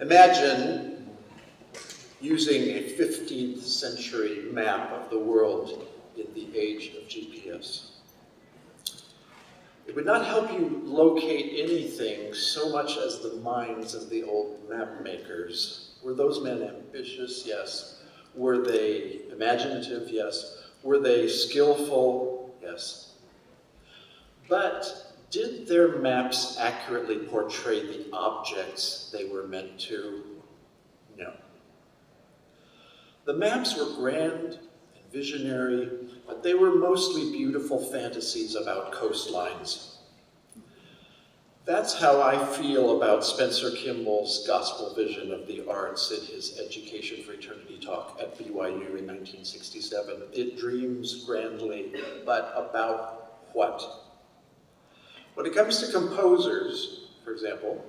Imagine using a 15th century map of the world in the age of GPS. It would not help you locate anything so much as the minds of the old map makers. Were those men ambitious? Yes. Were they imaginative? Yes. Were they skillful? Yes. But did their maps accurately portray the objects they were meant to? No. The maps were grand and visionary, but they were mostly beautiful fantasies about coastlines. That's how I feel about Spencer Kimball's gospel vision of the arts in his Education for Eternity talk at BYU in 1967. It dreams grandly, but about what? When it comes to composers, for example,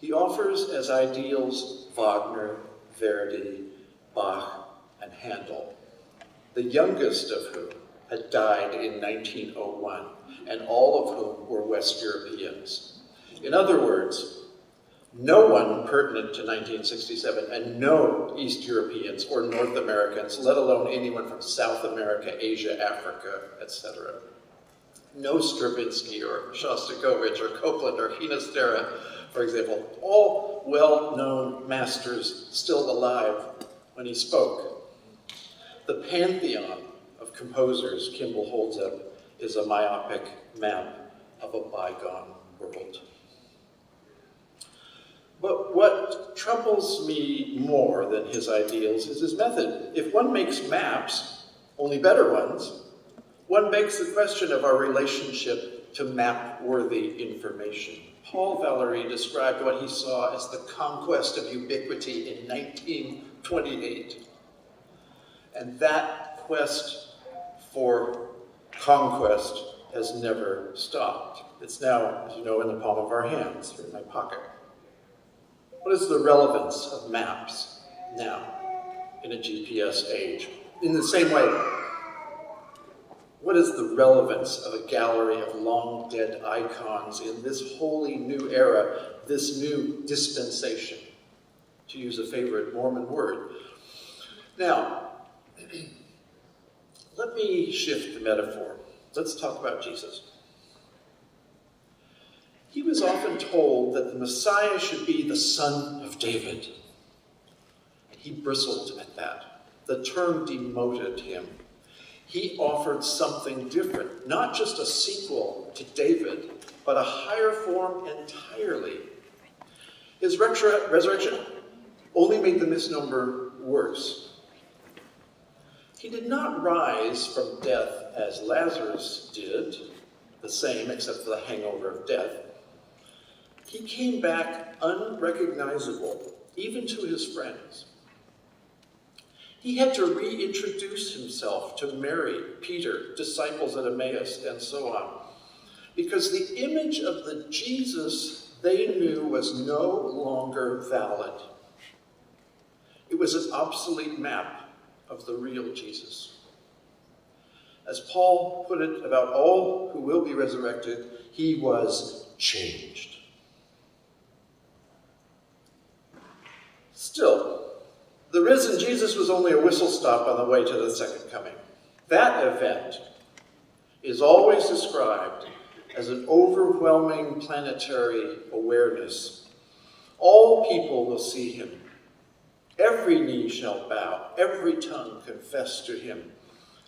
he offers as ideals Wagner, Verdi, Bach, and Handel, the youngest of whom had died in 1901, and all of whom were West Europeans. In other words, no one pertinent to 1967, and no East Europeans or North Americans, let alone anyone from South America, Asia, Africa, etc. No Stravinsky or Shostakovich or Copland or Ginastera, for example, all well-known masters still alive when he spoke. The pantheon of composers Kimball holds up is a myopic map of a bygone world. But what troubles me more than his ideals is his method. If one makes maps, only better ones, one begs the question of our relationship to map-worthy information. Paul Valery described what he saw as the conquest of ubiquity in 1928. And that quest for conquest has never stopped. It's now, as you know, in the palm of our hands, or in my pocket. What is the relevance of maps now in a GPS age? In the same way, what is the relevance of a gallery of long dead icons in this wholly new era, this new dispensation, to use a favorite Mormon word? Now, let me shift the metaphor. Let's talk about Jesus. He was often told that the Messiah should be the son of David. He bristled at that. The term demoted him. He offered something different, not just a sequel to David, but a higher form entirely. His resurrection only made the misnomer worse. He did not rise from death as Lazarus did, the same except for the hangover of death. He came back unrecognizable, even to his friends. He had to reintroduce himself to Mary, Peter, disciples at Emmaus, and so on, because the image of the Jesus they knew was no longer valid. It was an obsolete map of the real Jesus. As Paul put it about all who will be resurrected, he was changed. Still, the risen Jesus was only a whistle stop on the way to the second coming. That event is always described as an overwhelming planetary awareness. All people will see him. Every knee shall bow, every tongue confess to him.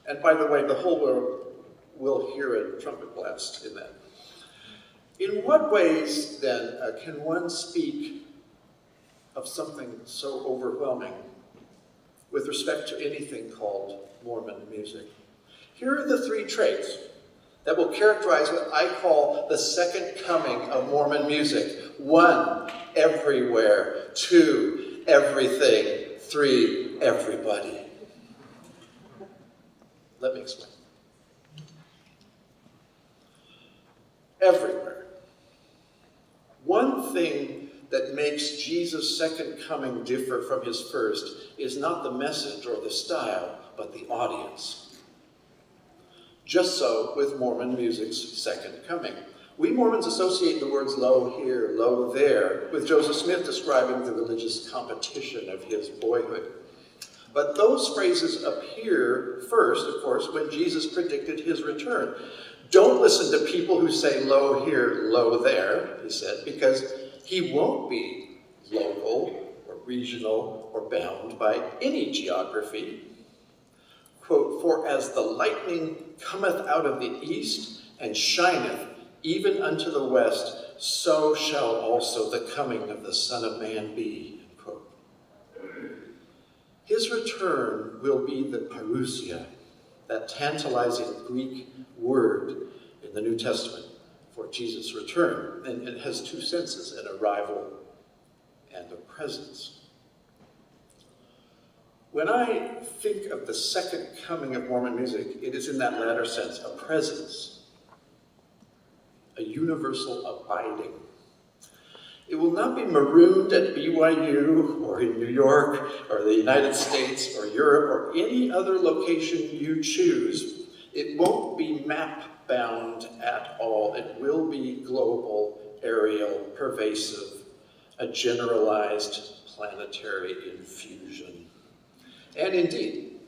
And by the way, the whole world will hear a trumpet blast in that. In what ways, then, can one speak of something so overwhelming with respect to anything called Mormon music? Here are the three traits that will characterize what I call the second coming of Mormon music. 1, everywhere. 2, everything. 3, everybody. Let me explain. Everywhere. One thing that makes Jesus' second coming differ from his first is not the message or the style, but the audience. Just so with Mormon music's second coming. We Mormons associate the words low here, low there, with Joseph Smith describing the religious competition of his boyhood. But those phrases appear first, of course, when Jesus predicted his return. Don't listen to people who say low here, low there, he said, because he won't be local or regional or bound by any geography. Quote, "For as the lightning cometh out of the east and shineth even unto the west, so shall also the coming of the Son of Man be." End quote. His return will be the parousia, that tantalizing Greek word in the New Testament for Jesus' return. And it has two senses, an arrival and a presence. When I think of the second coming of Mormon music, it is in that latter sense, a presence, a universal abiding. It will not be marooned at BYU or in New York or the United States or Europe or any other location you choose. It won't be map-bound at all. It will be global, aerial, pervasive, a generalized planetary infusion. And indeed,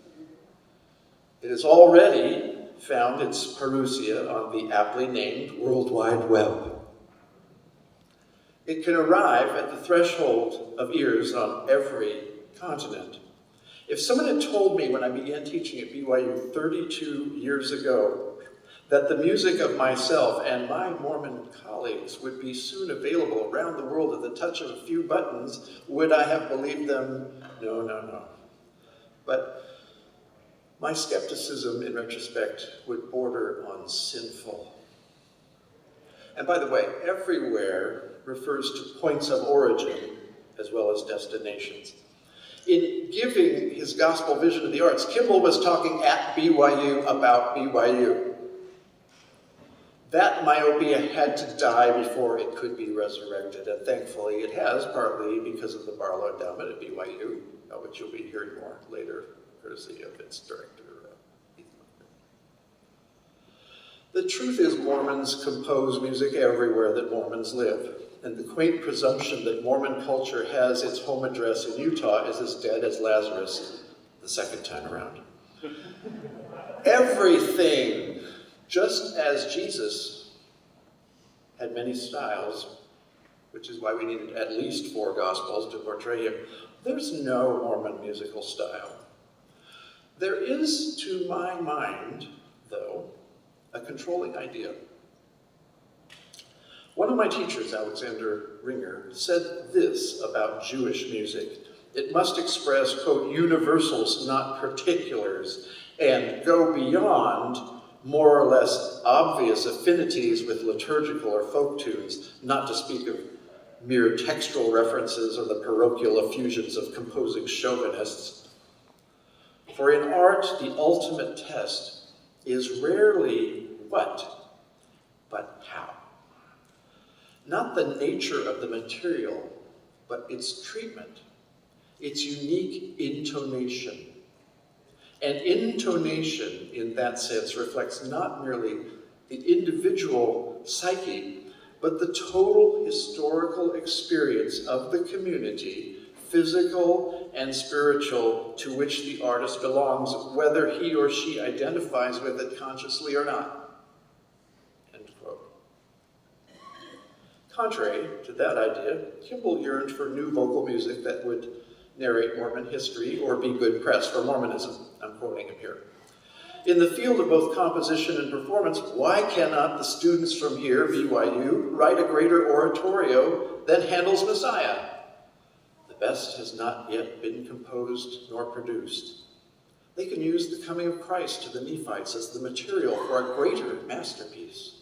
it has already found its parousia on the aptly named World Wide Web. It can arrive at the threshold of ears on every continent. If someone had told me when I began teaching at BYU 32 years ago that the music of myself and my Mormon colleagues would be soon available around the world at the touch of a few buttons, would I have believed them? No, no, no. But my skepticism, in retrospect, would border on sinful. And by the way, everywhere refers to points of origin as well as destinations. In giving his gospel vision of the arts, Kimball was talking at BYU about BYU. That myopia had to die before it could be resurrected, and thankfully it has, partly because of the Barlow Endowment at BYU, which you'll be hearing more later, courtesy of its director. The truth is, Mormons compose music everywhere that Mormons live, and the quaint presumption that Mormon culture has its home address in Utah is as dead as Lazarus the second time around. Everything, just as Jesus had many styles, which is why we needed at least 4 gospels to portray him, there's no Mormon musical style. There is, to my mind, though, a controlling idea. One of my teachers, Alexander Ringer, said this about Jewish music: it must express, quote, universals, not particulars, and go beyond more or less obvious affinities with liturgical or folk tunes, not to speak of mere textual references or the parochial effusions of composing chauvinists. For in art, the ultimate test is rarely what, but how. Not the nature of the material, but its treatment, its unique intonation. And intonation, in that sense, reflects not merely the individual psyche, but the total historical experience of the community, physical and spiritual, to which the artist belongs, whether he or she identifies with it consciously or not. End quote. Contrary to that idea, Kimball yearned for new vocal music that would narrate Mormon history or be good press for Mormonism. I'm quoting him here. In the field of both composition and performance, why cannot the students from here, BYU, write a greater oratorio than Handel's Messiah? The best has not yet been composed nor produced. They can use the coming of Christ to the Nephites as the material for a greater masterpiece.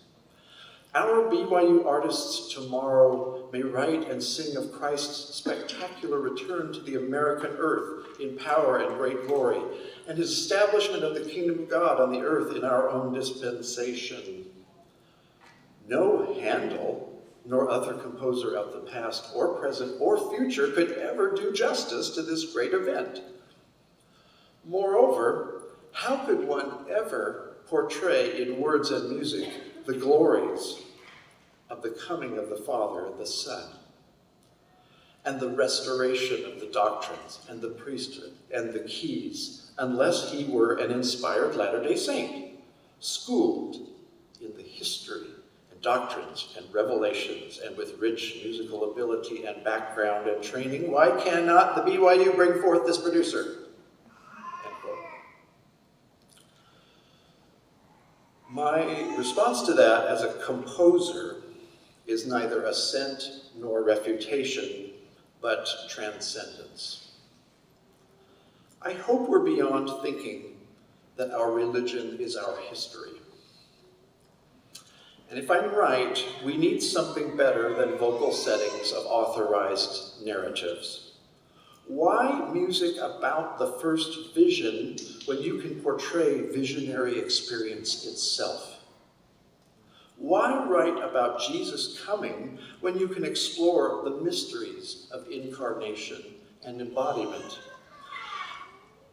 Our BYU artists tomorrow may write and sing of Christ's spectacular return to the American earth in power and great glory, and his establishment of the kingdom of God on the earth in our own dispensation. No Handel, nor other composer of the past or present or future could ever do justice to this great event. Moreover, how could one ever portray in words and music the glories, of the coming of the Father and the Son, and the restoration of the doctrines and the priesthood and the keys, unless he were an inspired Latter-day Saint, schooled in the history and doctrines and revelations, and with rich musical ability and background and training. Why cannot the BYU bring forth this producer? End quote. My response to that as a composer is neither assent nor refutation, but transcendence. I hope we're beyond thinking that our religion is our history. And if I'm right, we need something better than vocal settings of authorized narratives. Why music about the first vision when you can portray visionary experience itself? Why write about Jesus coming when you can explore the mysteries of incarnation and embodiment?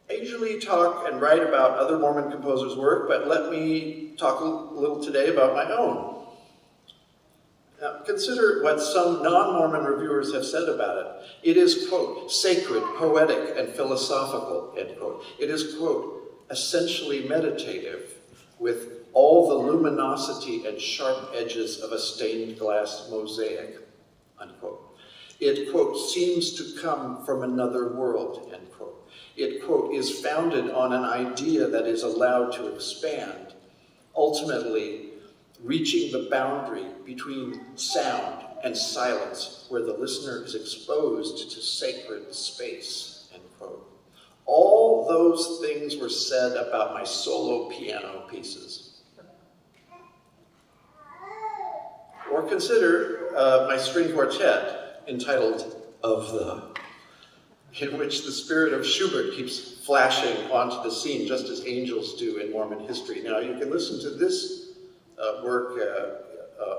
I usually talk and write about other Mormon composers' work, but let me talk a little today about my own. Now, consider what some non-Mormon reviewers have said about it. It is, quote, sacred, poetic, and philosophical, end quote. It is, quote, essentially meditative, with all the luminosity and sharp edges of a stained glass mosaic, unquote. It, quote, seems to come from another world, end quote. It, quote, is founded on an idea that is allowed to expand, ultimately reaching the boundary between sound and silence, where the listener is exposed to sacred space, end quote. All those things were said about my solo piano pieces. Or consider my string quartet entitled Of the, in which the spirit of Schubert keeps flashing onto the scene just as angels do in Mormon history. Now you can listen to this work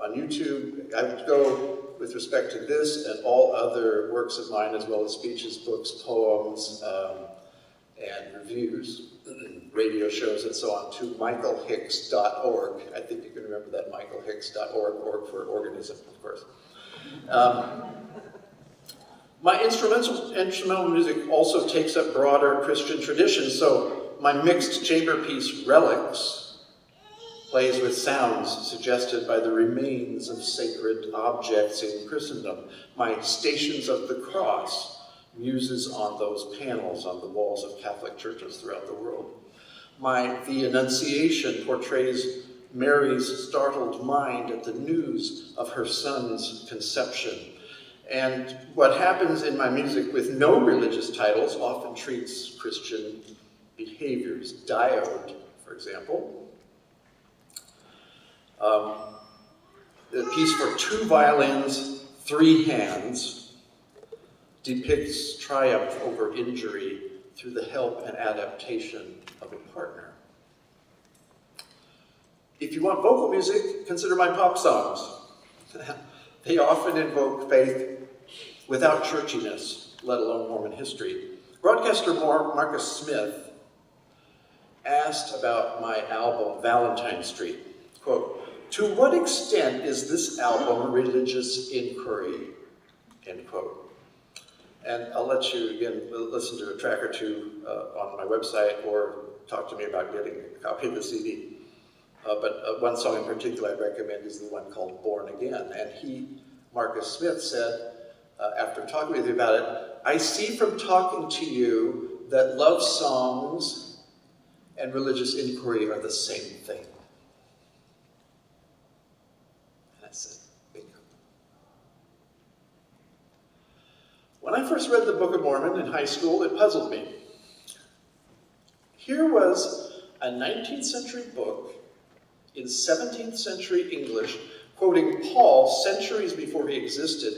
on YouTube. I would go with respect to this and all other works of mine, as well as speeches, books, poems, and reviews, radio shows, and so on, to michaelhicks.org. I think you can remember that, michaelhicks.org, org for organism, of course. My instrumental music also takes up broader Christian traditions, so my mixed chamber piece, Relics, plays with sounds suggested by the remains of sacred objects in Christendom. My Stations of the Cross muses on those panels on the walls of Catholic churches throughout the world. The Annunciation portrays Mary's startled mind at the news of her son's conception. And what happens in my music with no religious titles often treats Christian behaviors. Diode, for example. The piece for 2 violins, 3 hands, depicts triumph over injury through the help and adaptation of a partner. If you want vocal music, consider my pop songs. They often invoke faith without churchiness, let alone Mormon history. Broadcaster Marcus Smith asked about my album, Valentine Street, quote, "To what extent is this album religious inquiry?" End quote. And I'll let you, again, listen to a track or two on my website or talk to me about getting a copy of the CD. But one song in particular I recommend is the one called Born Again. And Marcus Smith said, after talking with you about it, "I see from talking to you that love songs and religious inquiry are the same thing." And I said, bingo. When I first read the Book of Mormon in high school, it puzzled me. Here was a 19th century book in 17th century English, quoting Paul centuries before he existed,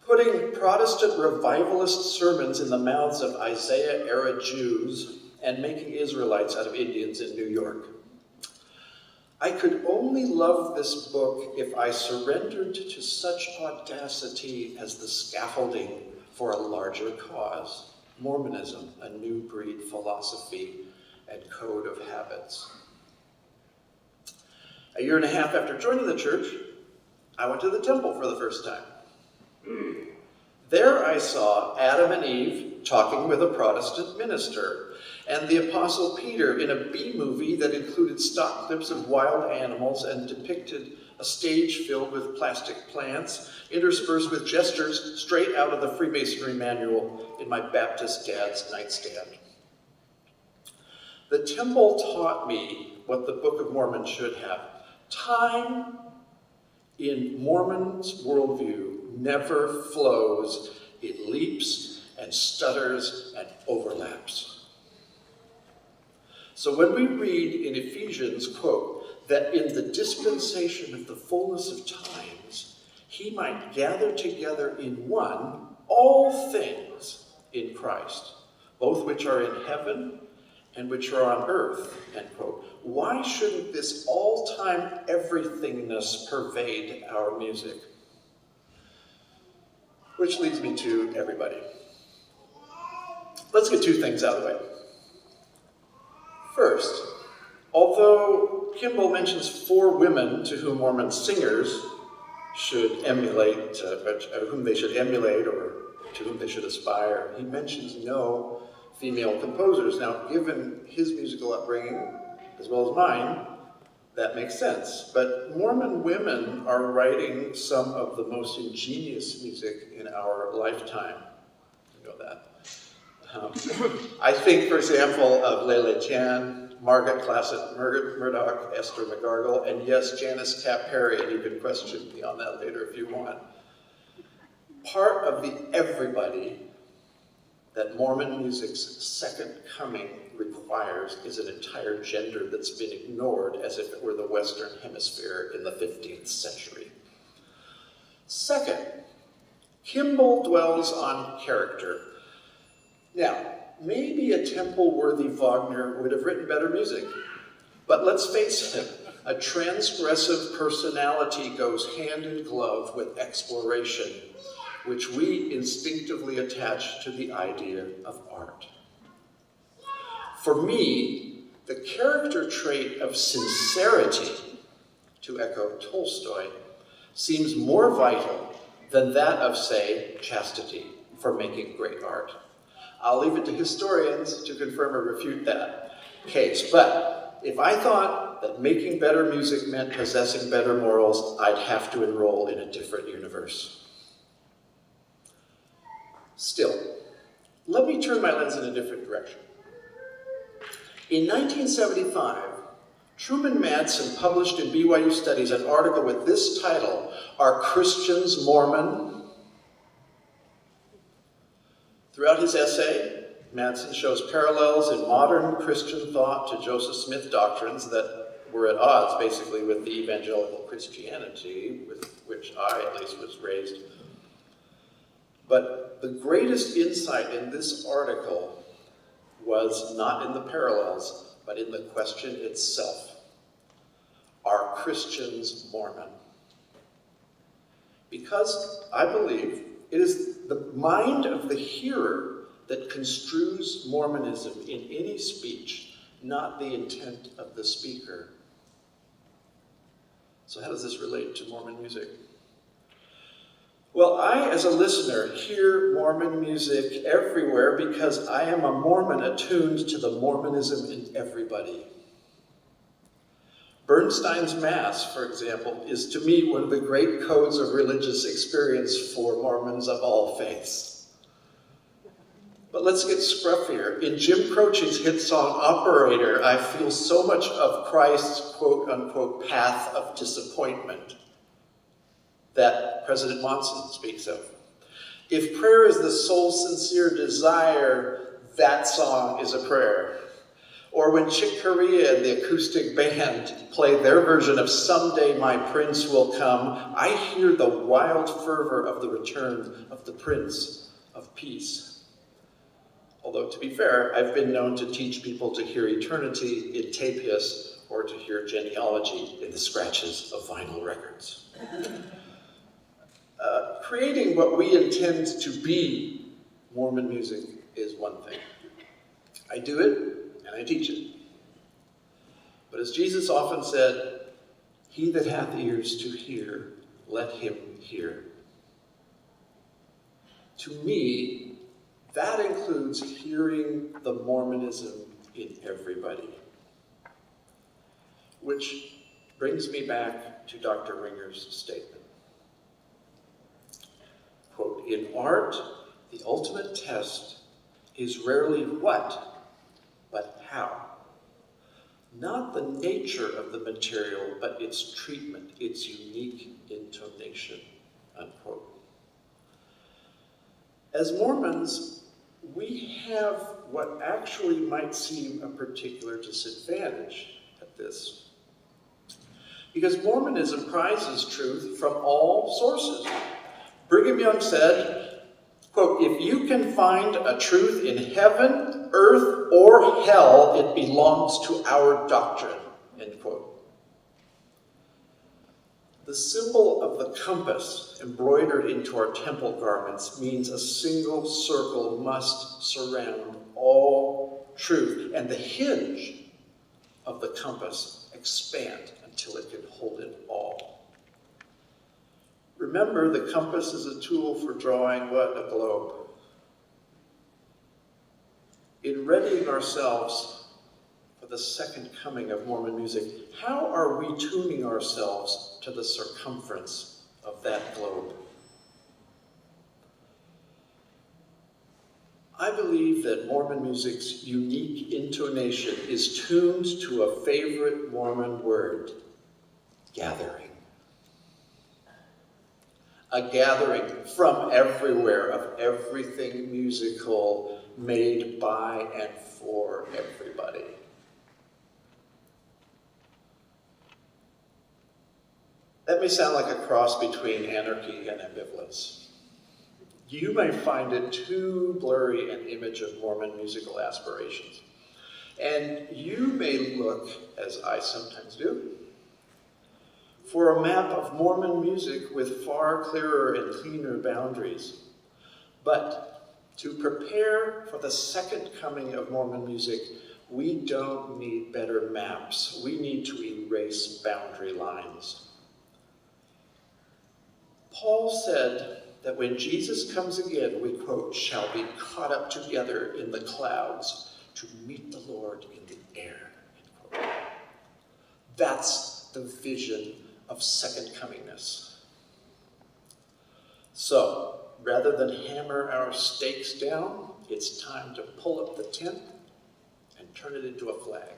putting Protestant revivalist sermons in the mouths of Isaiah-era Jews, and making Israelites out of Indians in New York. I could only love this book if I surrendered to such audacity as the scaffolding for a larger cause, Mormonism, a new breed philosophy and code of habits. A year and a half after joining the church, I went to the temple for the first time. There I saw Adam and Eve talking with a Protestant minister, and the Apostle Peter in a B-movie that included stock clips of wild animals and depicted a stage filled with plastic plants, interspersed with gestures straight out of the Freemasonry manual in my Baptist dad's nightstand. The temple taught me what the Book of Mormon should have. Time in Mormon's worldview never flows. It leaps and stutters and overlaps. So when we read in Ephesians, quote, that in the dispensation of the fullness of times, he might gather together in one all things in Christ, both which are in heaven and which are on earth, end quote. Why shouldn't this all-time everythingness pervade our music? Which leads me to everybody. Let's get two things out of the way. First, although Kimball mentions 4 women to whom Mormon singers should emulate, whom they should emulate or to whom they should aspire, he mentions no female composers. Now, given his musical upbringing, as well as mine, that makes sense. But Mormon women are writing some of the most ingenious music in our lifetime. You know that. I think, for example, of Lele Chan, Margaret Classett Murdoch, Esther McGargle, and yes, Janice Cap Perry, and you can question me on that later if you want. Part of the everybody that Mormon music's second coming requires is an entire gender that's been ignored as if it were the Western Hemisphere in the 15th century. Second, Kimball dwells on character. Now, maybe a temple-worthy Wagner would have written better music, but let's face it, a transgressive personality goes hand in glove with exploration, which we instinctively attach to the idea of art. For me, the character trait of sincerity, to echo Tolstoy, seems more vital than that of, say, chastity for making great art. I'll leave it to historians to confirm or refute that case, but if I thought that making better music meant possessing better morals, I'd have to enroll in a different universe. Still, let me turn my lens in a different direction. In 1975, Truman Madsen published in BYU Studies an article with this title, "Are Christians Mormon?" Throughout his essay, Madsen shows parallels in modern Christian thought to Joseph Smith doctrines that were at odds, basically, with the evangelical Christianity with which I, at least, was raised. But the greatest insight in this article was not in the parallels, but in the question itself. Are Christians Mormon? Because I believe it is the mind of the hearer that construes Mormonism in any speech, not the intent of the speaker. So how does this relate to Mormon music? Well, I, as a listener, hear Mormon music everywhere because I am a Mormon attuned to the Mormonism in everybody. Bernstein's Mass, for example, is to me one of the great codes of religious experience for Mormons of all faiths. But let's get scruffier. In Jim Croce's hit song, Operator, I feel so much of Christ's quote-unquote path of disappointment that President Monson speaks of. If prayer is the soul's sincere desire, that song is a prayer. Or when Chick Corea and the acoustic band play their version of Someday My Prince Will Come, I hear the wild fervor of the return of the Prince of Peace. Although, to be fair, I've been known to teach people to hear eternity in tape hiss or to hear genealogy in the scratches of vinyl records. Creating what we intend to be Mormon music is one thing. I do it and I teach it. But as Jesus often said, he that hath ears to hear, let him hear. To me, that includes hearing the Mormonism in everybody. Which brings me back to Dr. Ringer's statement. Quote, in art, the ultimate test is rarely what, but how. Not the nature of the material, but its treatment, its unique intonation, unquote. As Mormons, we have what actually might seem a particular disadvantage at this. Because Mormonism prizes truth from all sources. Brigham Young said, quote, if you can find a truth in heaven, earth, or hell, it belongs to our doctrine, end quote. The symbol of the compass embroidered into our temple garments means a single circle must surround all truth, and the hinge of the compass expand until it can hold it all. Remember, the compass is a tool for drawing what? A globe. In readying ourselves for the second coming of Mormon music, how are we tuning ourselves to the circumference of that globe? I believe that Mormon music's unique intonation is tuned to a favorite Mormon word, gathering. A gathering from everywhere of everything musical made by and for everybody. That may sound like a cross between anarchy and ambivalence. You may find it too blurry an image of Mormon musical aspirations. And you may look, as I sometimes do, for a map of Mormon music with far clearer and cleaner boundaries. But to prepare for the second coming of Mormon music, we don't need better maps. We need to erase boundary lines. Paul said that when Jesus comes again, we, quote, shall be caught up together in the clouds to meet the Lord in the air, end quote. That's the vision of second comingness. So, rather than hammer our stakes down, it's time to pull up the tent and turn it into a flag.